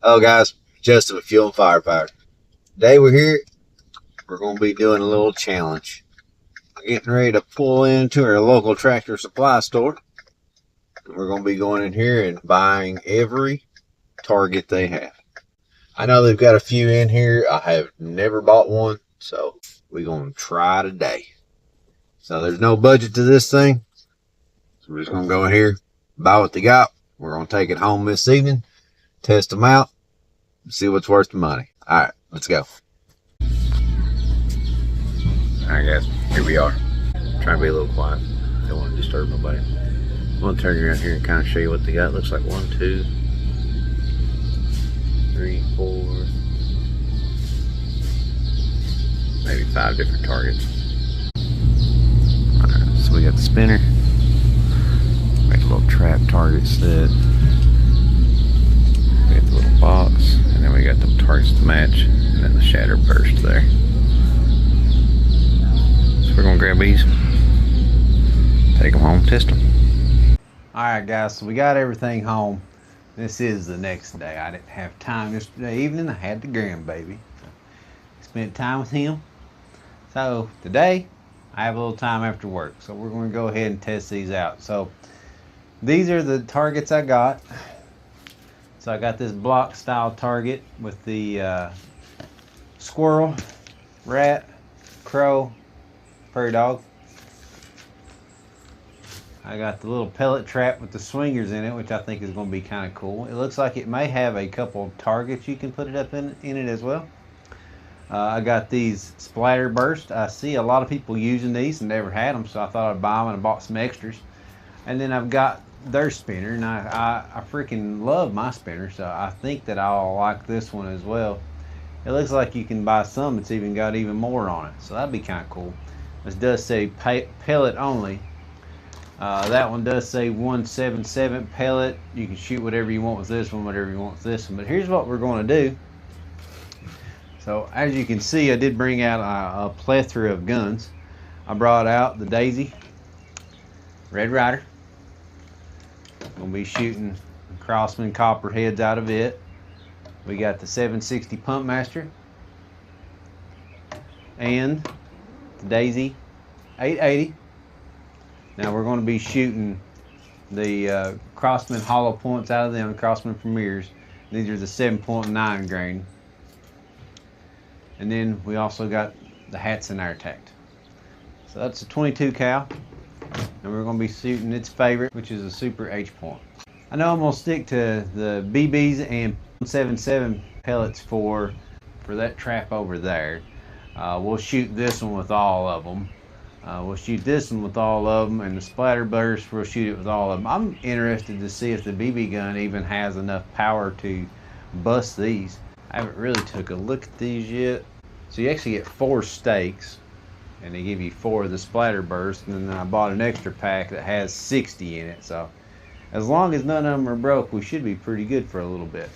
Hello guys, Justin with Fuel and Firepower. Today we're here, we're going to be doing a little challenge. We're getting ready to pull into our local tractor supply store. We're going to be going in here and buying every target they have. I know they've got a few in here. I have never bought one, so we're going to try today. So there's no budget to this thing. So we're just going to go in here, buy what they got. We're going to take it home this evening, test them out, see what's worth the money. All right, let's go. Alright guys, here we are. Trying to be a little quiet. Don't want to disturb nobody. I'm going to turn you around here and kind of show you what they got. Looks like 1, 2, 3, 4, maybe 5 different targets. Alright, so we got the spinner. Make a little trap target set. We got the little box. And then we got the targets to match. And then the shatter burst there. We're gonna grab these, take them home, test them. Alright guys, so we got everything home. This is the next day. I didn't have time yesterday evening. I had the grandbaby. So spent time with him. So today, I have a little time after work. So we're gonna go ahead and test these out. So these are the targets I got. So I got this block style target with the squirrel, rat, crow, prairie dog. I got the little pellet trap with the swingers in it, which I think is going to be kind of cool. It looks like it may have a couple targets you can put it up in it as well. I got these splatter burst. I see a lot of people using these and never had them, so I thought I'd buy them and I bought some extras. And then I've got their spinner, and I freaking love my spinner, so I think that I'll like this one as well. It looks like you can buy some that's even got even more on it, so that'd be kind of cool. This does say pellet only. That one does say 177 pellet. You can shoot whatever you want with this one, whatever you want with this one. But here's what we're going to do. So as you can see, I did bring out a plethora of guns. I brought out the Daisy, Red Ryder. Going to be shooting Crosman copperheads out of it. We got the 760 Pump Master and the Daisy 880. Now we're going to be shooting the Crosman hollow points out of them, Crosman Premiers. These are the 7.9 grain. And then we also got the Hatsan Air Tact. So that's a 22 cal. And we're going to be shooting its favorite, which is a Super H point. I know I'm going to stick to the BBs and 77 pellets for that trap over there. We'll shoot this one with all of them. We'll shoot this one with all of them, and the splatter burst, we'll shoot it with all of them. I'm interested to see if the BB gun even has enough power to bust these. I haven't really took a look at these yet. So you actually get 4 stakes, and they give you 4 of the splatter burst, and then I bought an extra pack that has 60 in it. So as long as none of them are broke, we should be pretty good for a little bit.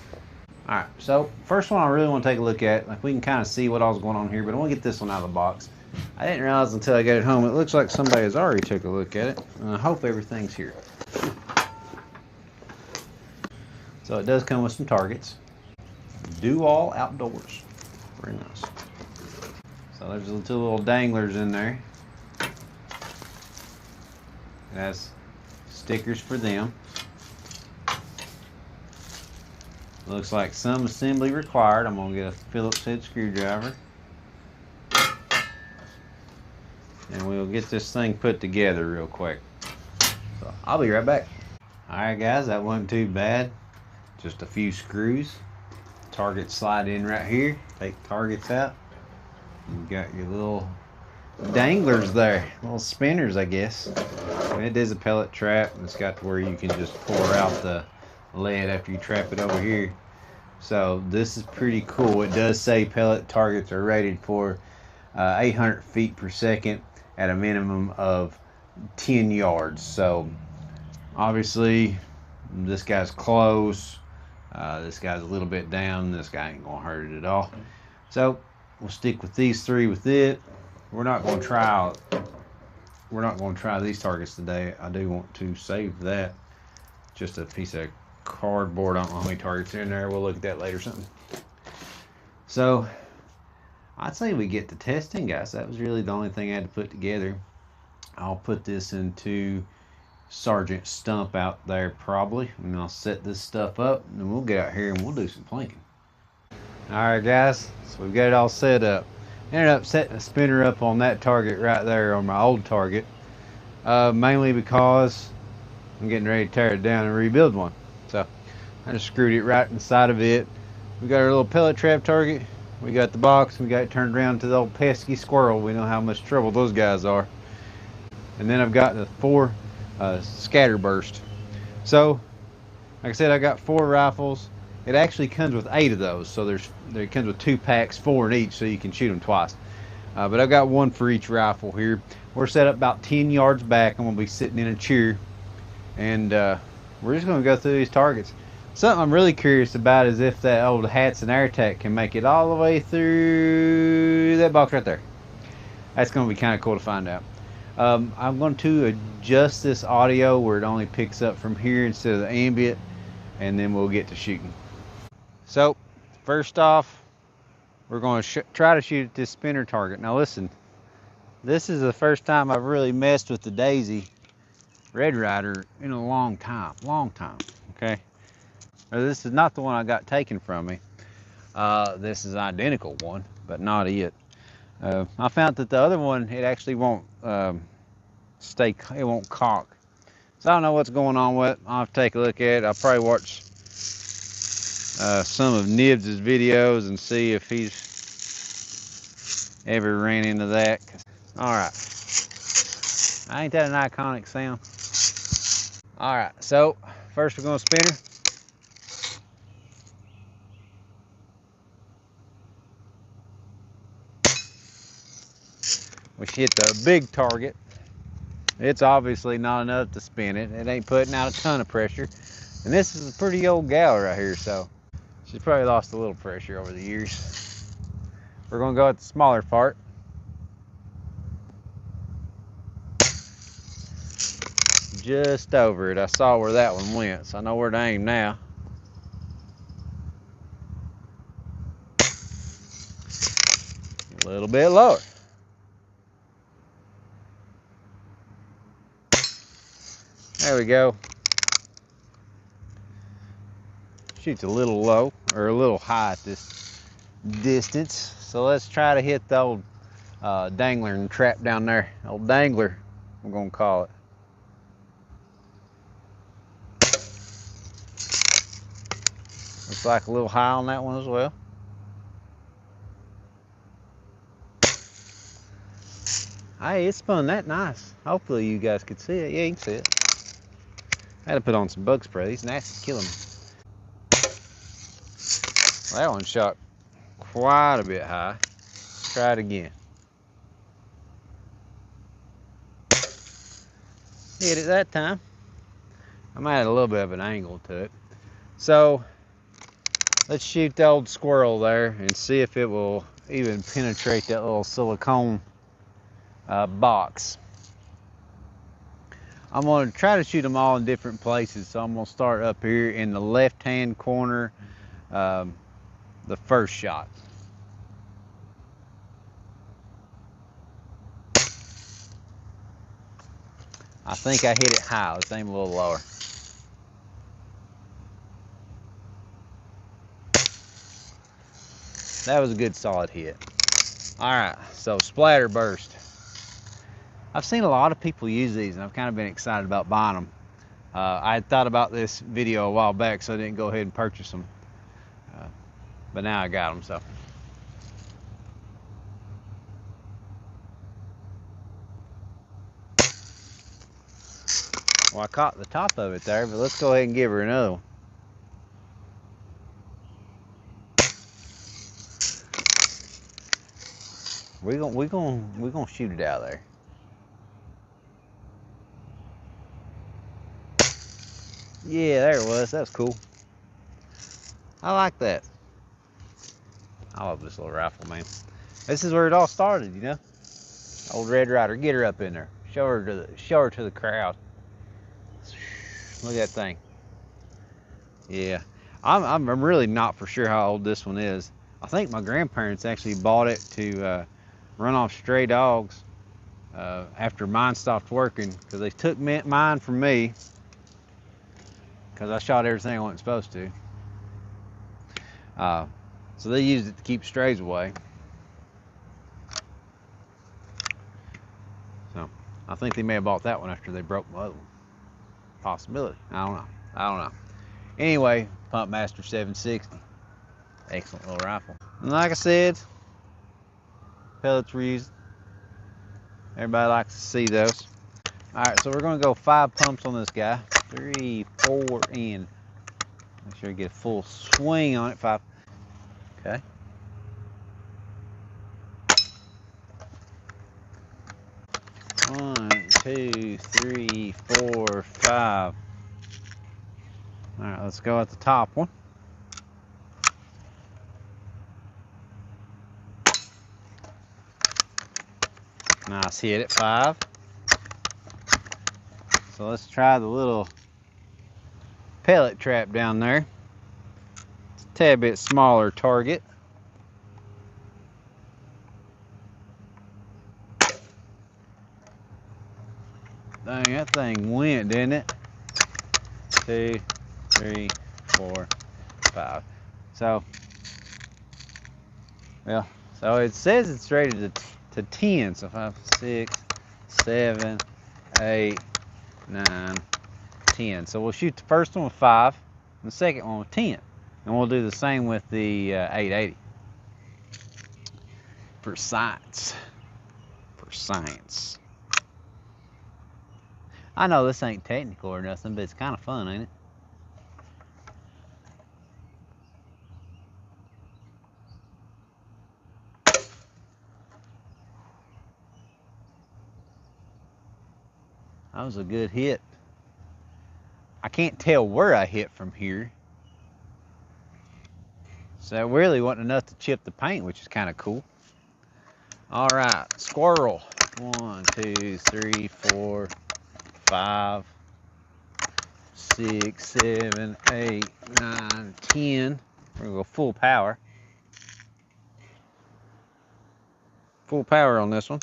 Alright, so first one I really want to take a look at, like we can kind of see what all's going on here, but I want to get this one out of the box. I didn't realize until I got it home, it looks like somebody has already took a look at it, and I hope everything's here. So it does come with some targets. Do all outdoors. Very nice. So there's the 2 little danglers in there. It has stickers for them. Looks like some assembly required. I'm going to get a Phillips head screwdriver. And we'll get this thing put together real quick. So I'll be right back. Alright guys, that wasn't too bad. Just a few screws. Targets slide in right here. Take targets out. You got your little danglers there. Little spinners, I guess. And it is a pellet trap. And it's got to where you can just pour out the lead after you trap it over here. So this is pretty cool. It does say pellet targets are rated for 800 feet per second at a minimum of 10 yards. So obviously this guy's close. This guy's a little bit down. This guy ain't gonna hurt it at all. So we'll stick with these 3 with it. We're not gonna try these targets today. I do want to save that. Just a piece of cardboard. I don't know how many targets are in there. We'll look at that later or something. So I'd say we get to testing, guys. That was really the only thing I had to put together. I'll put this into Sergeant Stump out there probably, and I'll set this stuff up, and then we'll get out here and we'll do some planking. Alright guys, so we've got it all set up. Ended up setting a spinner up on that target right there on my old target, mainly because I'm getting ready to tear it down and rebuild one. So I just screwed it right inside of it. We got our little pellet trap target, we got the box, we got it turned around to the old pesky squirrel. We know how much trouble those guys are. And then I've got the 4 scatter burst. So like I said, I got 4 rifles. It actually comes with 8 of those, so it comes with 2 packs, 4 in each, so you can shoot them twice. But I've got 1 for each rifle here. We're set up about 10 yards back. I'm gonna be sitting in a chair, and we're just gonna go through these targets. Something I'm really curious about is if that old Hatsan AirTac can make it all the way through that box right there. That's gonna be kind of cool to find out. I'm going to adjust this audio where it only picks up from here instead of the ambient, and then we'll get to shooting. So first off, we're going to try to shoot at this spinner target. Now listen, this is the first time I've really messed with the Daisy Red Ryder in a long time, okay? Now, this is not the one I got taken from me. This is an identical one, but not it. I found that the other one, it actually won't it won't cock. So I don't know what's going on with it. I'll have to take a look at it. I'll probably watch some of Nibs' videos and see if he's ever ran into that. Alright. Ain't that an iconic sound? Alright, so first we're going to spin her. We hit the big target. It's obviously not enough to spin it. It ain't putting out a ton of pressure. And this is a pretty old gal right here, so she's probably lost a little pressure over the years. We're gonna go at the smaller part. Just over it. I saw where that one went, so I know where to aim now. A little bit lower. There we go. Shoots a little low, or a little high at this distance. So let's try to hit the old dangler and trap down there. Old dangler, I'm gonna call it. Looks like a little high on that one as well. Hey, it spun that nice. Hopefully you guys could see it. Yeah, you can see it. I had to put on some bug spray. These nasty killing me. Well, that one shot quite a bit high. Let's try it again. Hit it that time. I might add a little bit of an angle to it. So let's shoot the old squirrel there and see if it will even penetrate that little silicone box. I'm going to try to shoot them all in different places, so I'm going to start up here in the left hand corner, the first shot. I think I hit it high. Let's aim a little lower. That was a good solid hit. Alright, so splatter burst. I've seen a lot of people use these, and I've kind of been excited about buying them. I had thought about this video a while back, so I didn't go ahead and purchase them. But now I got them, so. Well, I caught the top of it there, but let's go ahead and give her another one. We're gonna shoot it out there. Yeah, there it was. That was cool. I like that. I love this little rifle, man. This is where it all started, you know. Old Red Ryder, get her up in there. Show her to the crowd. Look at that thing. Yeah, I'm really not for sure how old this one is. I think my grandparents actually bought it to run off stray dogs after mine stopped working, because they took mine from me because I shot everything I wasn't supposed to. So they used it to keep strays away. So I think they may have bought that one after they broke my other one. Possibility. I don't know. Anyway, Pump Master 760. Excellent little rifle. And like I said, pellets were used. Everybody likes to see those. Alright, so we're going to go 5 pumps on this guy. 3, 4, and make sure you get a full swing on it. 5. Okay. One, 2, 3, 4, 5. Alright, let's go at the top one. Nice hit at 5. So let's try the little pellet trap down there. It's a tad bit smaller target. Dang, that thing went, didn't it? 2, 3, 4, 5. So, well, so it says it's rated to 10. So 5, 6, 7, 8, 9, 10. So we'll shoot the first one with 5 and the second one with 10. And we'll do the same with the 880. For science. For science. I know this ain't technical or nothing, but it's kind of fun, ain't it? That was a good hit. I can't tell where I hit from here. So that really wasn't enough to chip the paint, which is kind of cool. All right, squirrel. 1, 2, 3, 4, 5, 6, 7, 8, 9, 10. We're gonna go full power. Full power on this one.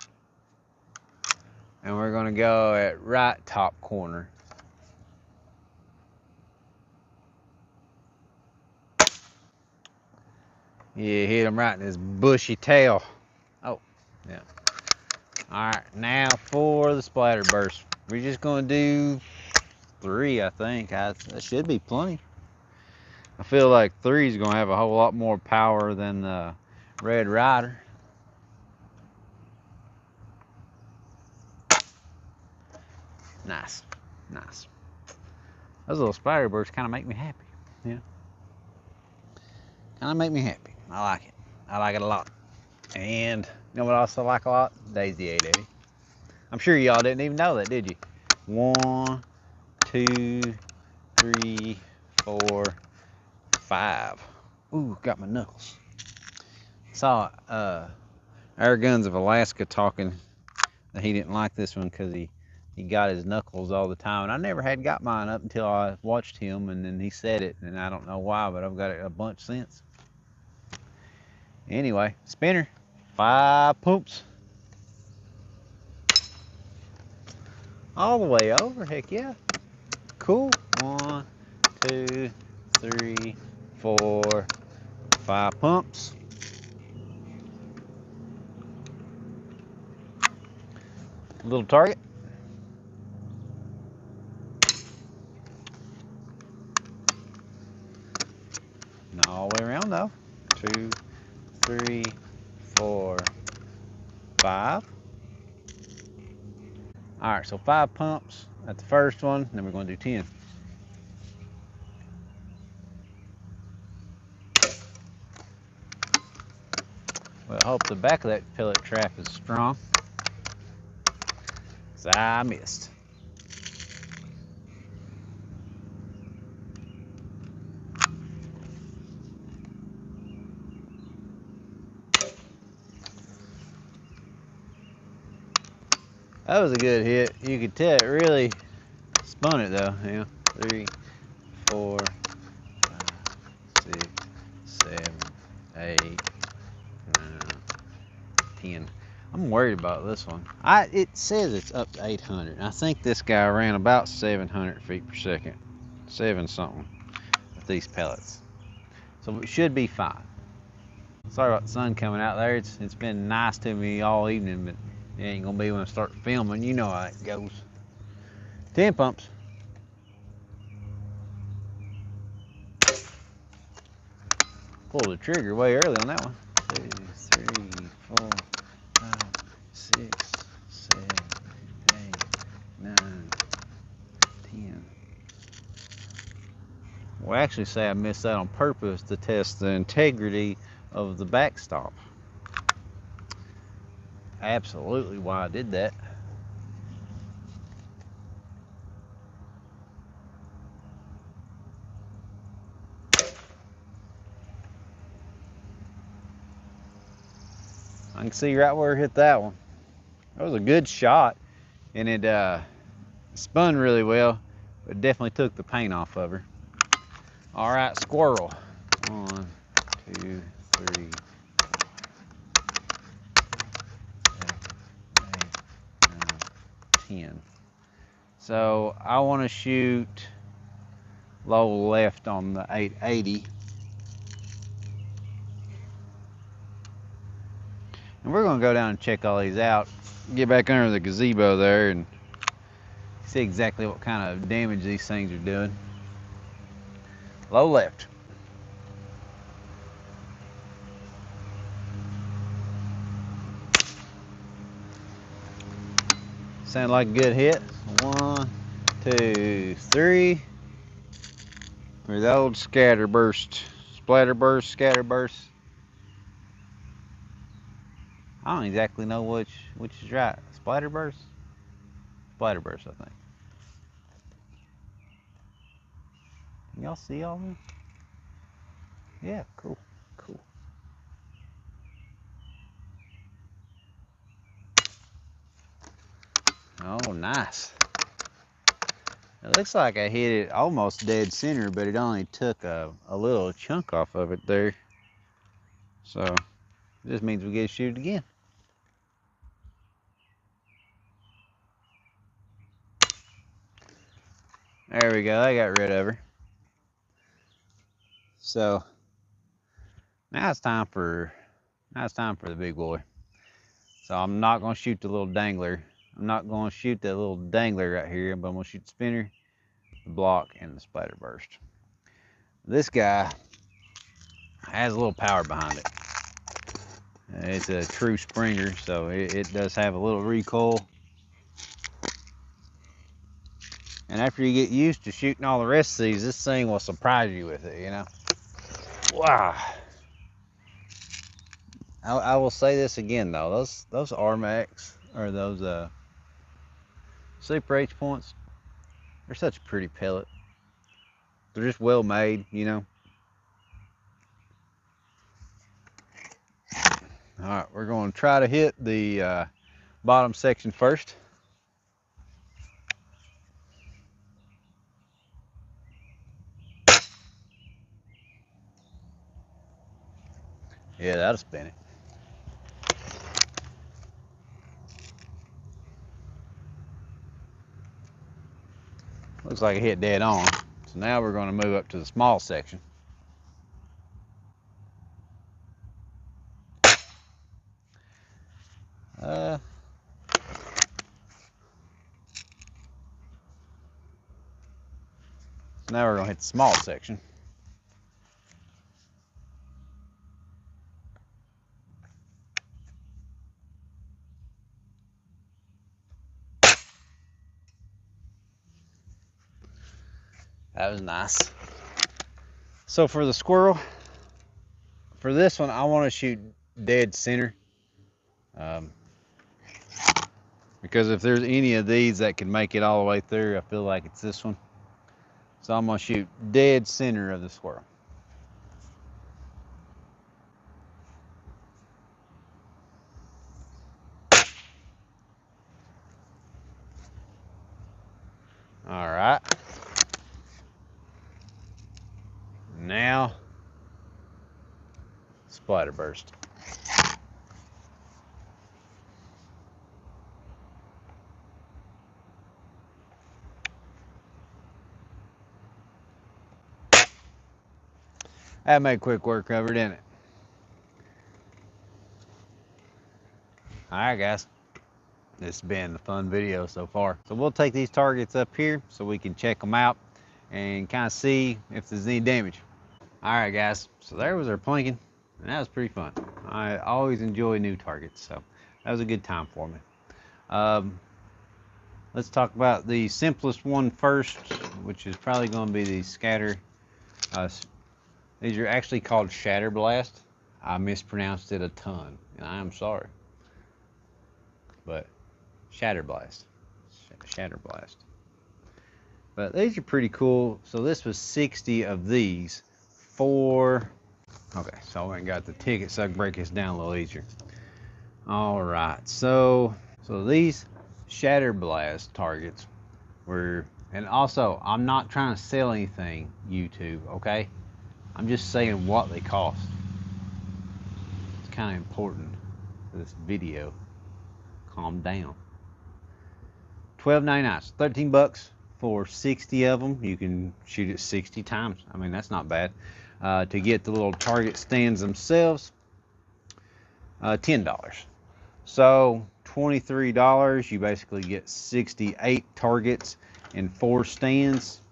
And we're gonna go at right top corner. Yeah, hit him right in his bushy tail. Oh, yeah. All right, now for the splatter burst. We're just gonna do 3, I think. That should be plenty. I feel like 3 is gonna have a whole lot more power than the Red Ryder. Nice, nice. Those little splatter bursts kind of make me happy. Yeah, kind of make me happy. I like it. I like it a lot. And you know what else I like a lot? Daisy 880. I'm sure y'all didn't even know that, did you? 1, 2, 3, 4, 5. Ooh, got my knuckles. Saw Air Guns of Alaska talking that he didn't like this one because he got his knuckles all the time. And I never had got mine up until I watched him, and then he said it, and I don't know why, but I've got it a bunch since. Anyway, spinner, 5 pumps. All the way over, heck yeah. Cool. 1, 2, 3, 4, 5 pumps. Little target. Not all the way around though. 2, 3, 4, 5. All right, so 5 pumps at the first one, then we're going to do 10. Well, I hope the back of that pellet trap is strong, because I missed. That was a good hit. You could tell it really spun it though. Yeah. 3, 4, 8, 9, 10. I'm worried about this one. It says it's up to 800. I think this guy ran about 700 feet per second. 7 something with these pellets. So it should be fine. Sorry about the sun coming out there. It's been nice to me all evening, but it ain't gonna be when I start filming. You know how it goes. 10 pumps. Pulled the trigger way early on that one. 2, 3, 4, 5, 6, 7, 8, 9, 10. Well, actually say I missed that on purpose to test the integrity of the backstop. Absolutely why I did that. I can see right where it hit that one. That was a good shot, and it spun really well, but definitely took the paint off of her. All right, squirrel. 1, 2, 3, 4, 7, 8, 9, 10. So I want to shoot low left on the 880. And we're going to go down and check all these out. Get back under the gazebo there and see exactly what kind of damage these things are doing. Low left. Sound like a good hit. 1, 2, 3. Or the old scatterburst, splatterburst, scatterburst. I don't exactly know which is right. Splatterburst? Splatterburst, I think. Can y'all see all this? Yeah, cool, cool. Oh, nice. It looks like I hit it almost dead center, but it only took a little chunk off of it there. So, this means we get to shoot it again. There we go, I got rid of her. So, now it's time for the big boy. So I'm not gonna shoot the little dangler. I'm not gonna shoot that little dangler right here, but I'm gonna shoot the spinner, the block, and the splatterburst. This guy has a little power behind it. It's a true Springer, so it does have a little recoil. And after you get used to shooting all the rest of these, this thing will surprise you with it, you know? Wow. I will say this again though, those RMAX or those Super H points, they're such a pretty pellet. They're just well made, you know. All right, we're going to try to hit the bottom section first. Yeah, that'll spin it. Looks like it hit dead on. So now we're going to move up to the small section. So now we're going to hit the small section. That was nice. So for the squirrel, for this one, I want to shoot dead center. Because if there's any of these that can make it all the way through, I feel like it's this one. So I'm going to shoot dead center of the squirrel. All right. Splatterburst. That made quick work of it, didn't it? Alright guys, this has been a fun video so far. So we'll take these targets up here so we can check them out and kind of see if there's any damage. Alright guys, so there was our planking, and that was pretty fun. I always enjoy new targets, so that was a good time for me. Let's talk about the simplest one first, which is probably going to be the scatter. These are actually called Shatter Blast. I mispronounced it a ton, and I am sorry. But Shatter Blast. Shatter Blast. But these are pretty cool. So this was 60 of these for... Okay, so I went and got the ticket so I can break this down a little easier. Alright, so these Shatter Blast targets were... And also, I'm not trying to sell anything, YouTube, okay? I'm just saying what they cost. It's kind of important for this video. Calm down. $12.99, 13 bucks for 60 of them. You can shoot it 60 times. I mean, that's not bad. To get the little target stands themselves, $10. So $23, you basically get 68 targets and 4 stands.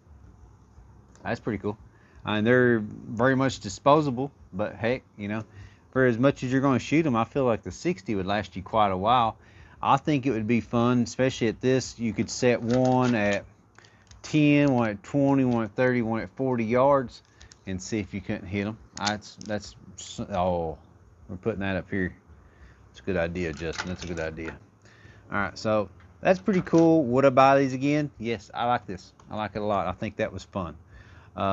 That's pretty cool. And they're very much disposable, but heck, you know, for as much as you're going to shoot them, I feel like the 60 would last you quite a while. I think it would be fun, especially at this. You could set one at 10, one at 20, one at 30, one at 40 yards, and see if you couldn't hit them. Oh, we're putting that up here. It's a good idea, Justin. That's a good idea. All right, so that's pretty cool. Would I buy these again? Yes, I like this. I like it a lot. I think that was fun.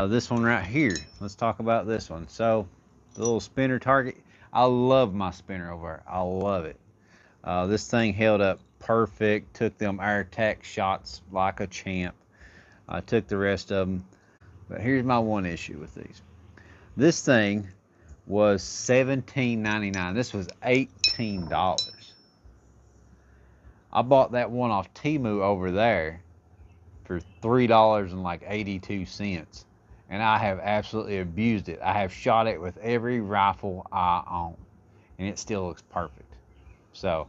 This one right here, let's talk about this one. So the little spinner target, I love my spinner over there. I love it. This thing held up perfect, took them air attack shots like a champ. I took the rest of them, but here's my one issue with these. This thing was $17.99. This was $18. I bought that one off Temu over there for $3.82, and I have absolutely abused it. I have shot it with every rifle I own, and it still looks perfect. So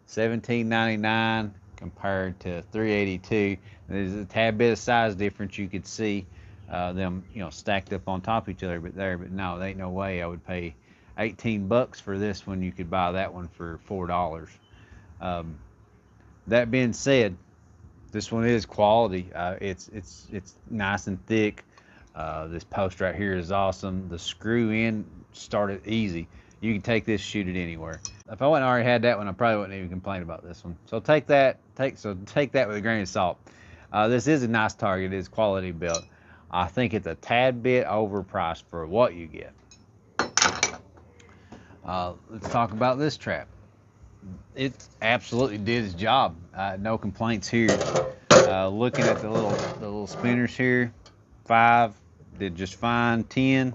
$17.99 compared to $3.82. There's a tad bit of size difference. You could see them, you know, stacked up on top of each other, but no, there ain't no way I would pay 18 bucks for this one. You could buy that one for $4. That being said, this one is quality. It's nice and thick. This post right here is awesome. The screw in started easy. You can take this, shoot it anywhere. If I wouldn't already had that one, I probably wouldn't even complain about this one. So take that with a grain of salt. This is a nice target. It is quality built. I think it's a tad bit overpriced for what you get. Let's talk about this trap. It absolutely did its job. No complaints here. Looking at the little spinners here, 5 did just fine. 10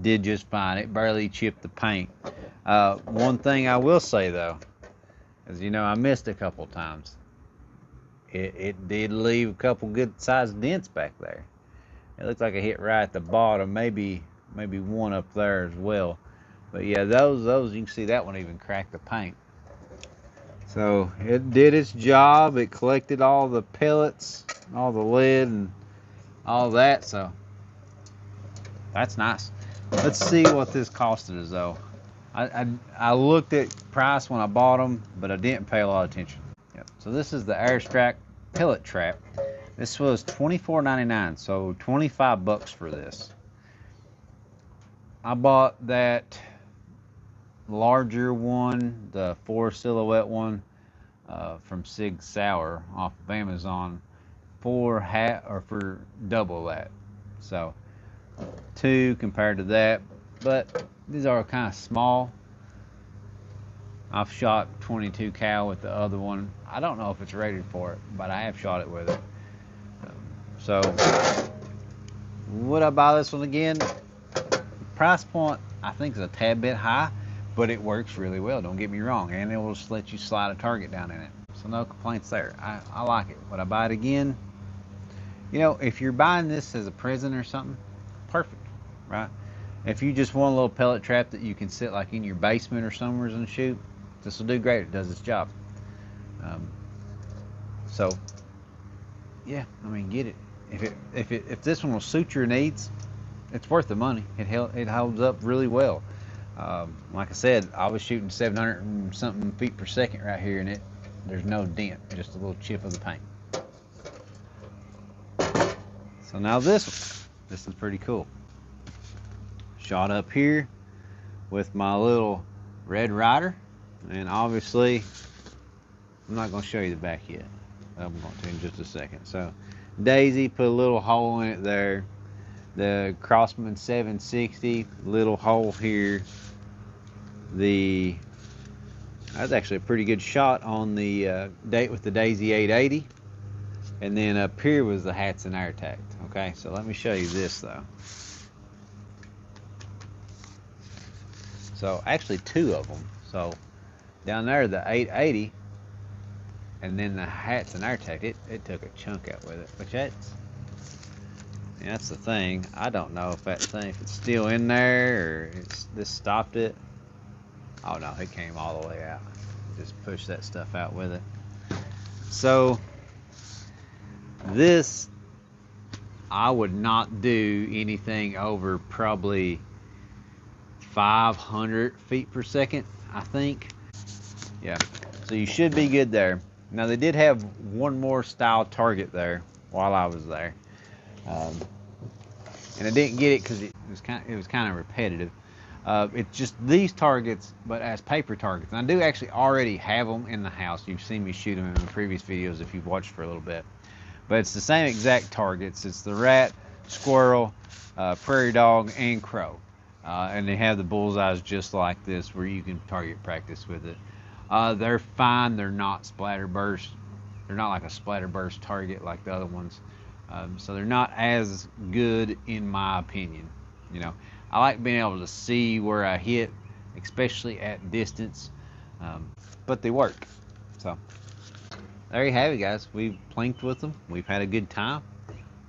did just fine. It barely chipped the paint. One thing I will say though is, you know, I missed a couple times. It did leave a couple good sized dents back there. It looks like I hit right at the bottom, maybe one up there as well. But yeah, those you can see that one even cracked the paint. So it did its job. It collected all the pellets, all the lead and all that. So that's nice. Let's see what this costed us though. I looked at price when I bought them, but I didn't pay a lot of attention. Yep. So this is the Airstrike pellet trap. This was $24.99, so 25 bucks for this. I bought that larger one, the 4 silhouette one, from Sig Sauer off of Amazon for double that. So 2 compared to that, but these are kind of small. I've shot 22 cal with the other one. I don't know if it's rated for it, but I have shot it with it. So would I buy this one again? Price point, I think is a tad bit high, but it works really well, don't get me wrong, and it will just let you slide a target down in it. So no complaints there. I like it. Would I buy it again? You know, if you're buying this as a present or something, perfect, right? If you just want a little pellet trap that you can sit like in your basement or somewhere and shoot, this will do great. It does its job. So, yeah, I mean, get it. If this one will suit your needs, it's worth the money. It holds up really well. Like I said, I was shooting 700 and something feet per second right here, and there's no dent, just a little chip of the paint. So now this is pretty cool. Shot up here with my little Red Ryder, and obviously I'm not going to show you the back yet. I'm going to in just a second. So Daisy put a little hole in it there. The Crosman 760, little hole here. That's actually a pretty good shot on the date with the Daisy 880. And then up here was the Hatsan AirTac. Okay, so let me show you this though. So actually two of them. So down there the 880, and then the Hatsan AirTac. It took a chunk out with it, which that's the thing. I don't know if if it's still in there or this stopped it. Oh no, it came all the way out. Just pushed that stuff out with it. So this, I would not do anything over probably 500 feet per second, I think. Yeah, so you should be good there. Now they did have one more style target there while I was there, and I didn't get it because it was kind of repetitive. It's just these targets, but as paper targets. And I do actually already have them in the house. You've seen me shoot them in the previous videos if you've watched for a little bit. But it's the same exact targets. It's the rat, squirrel, prairie dog, and crow. And they have the bullseyes just like this where you can target practice with it. They're fine. They're not splatter burst. They're not like a splatter burst target like the other ones. So they're not as good in my opinion. You know, I like being able to see where I hit, especially at distance. But they work. So there you have it, guys. We've plinked with them. We've had a good time.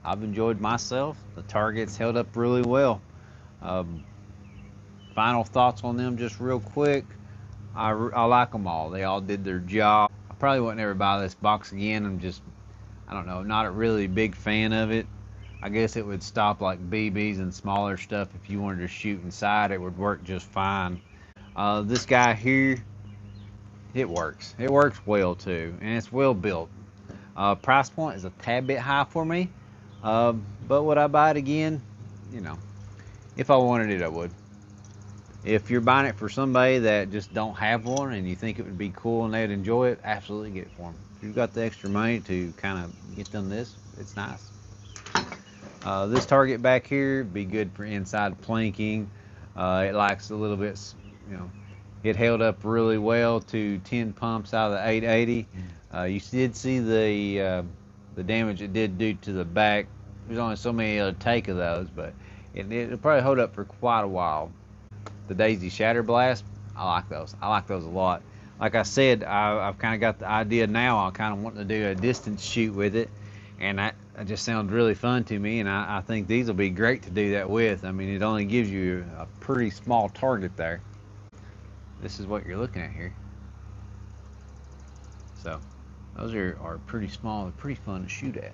I've enjoyed myself. The targets held up really well. Final thoughts on them just real quick. I like them all. They all did their job. I probably wouldn't ever buy this box again. I don't know, not a really big fan of it. I guess it would stop like BBs and smaller stuff. If you wanted to shoot inside, it would work just fine. This guy here, it works. It works well too, and it's well built. Price point is a tad bit high for me, but would I buy it again? You know, if I wanted it, I would. If you're buying it for somebody that just don't have one and you think it would be cool and they'd enjoy it, absolutely get it for them. If you've got the extra money to kind of get them this, it's nice. This target back here be good for inside plinking. It likes a little bit, you know, it held up really well to 10 pumps out of the 880. You did see the damage it did do to the back. There's only so many other take of those, but it'll probably hold up for quite a while. The Daisy Shatter Blast, I like those. I like those a lot. Like I said, I've kind of got the idea now. I kind of want to do a distance shoot with it, and that just sounds really fun to me, and I think these will be great to do that with. I mean, it only gives you a pretty small target there. This is what you're looking at here. So those are pretty small and pretty fun to shoot at.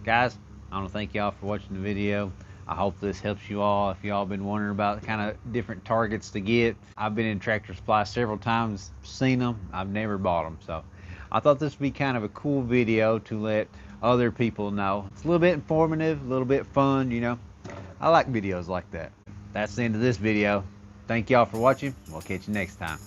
Guys, I want to thank y'all for watching the video. I hope this helps you all. If y'all been wondering about the kind of different targets to get, I've been in Tractor Supply several times, seen them. I've never bought them. So I thought this would be kind of a cool video to let other people know. It's a little bit informative, a little bit fun, you know. I like videos like that. That's the end of this video. Thank y'all for watching. We'll catch you next time.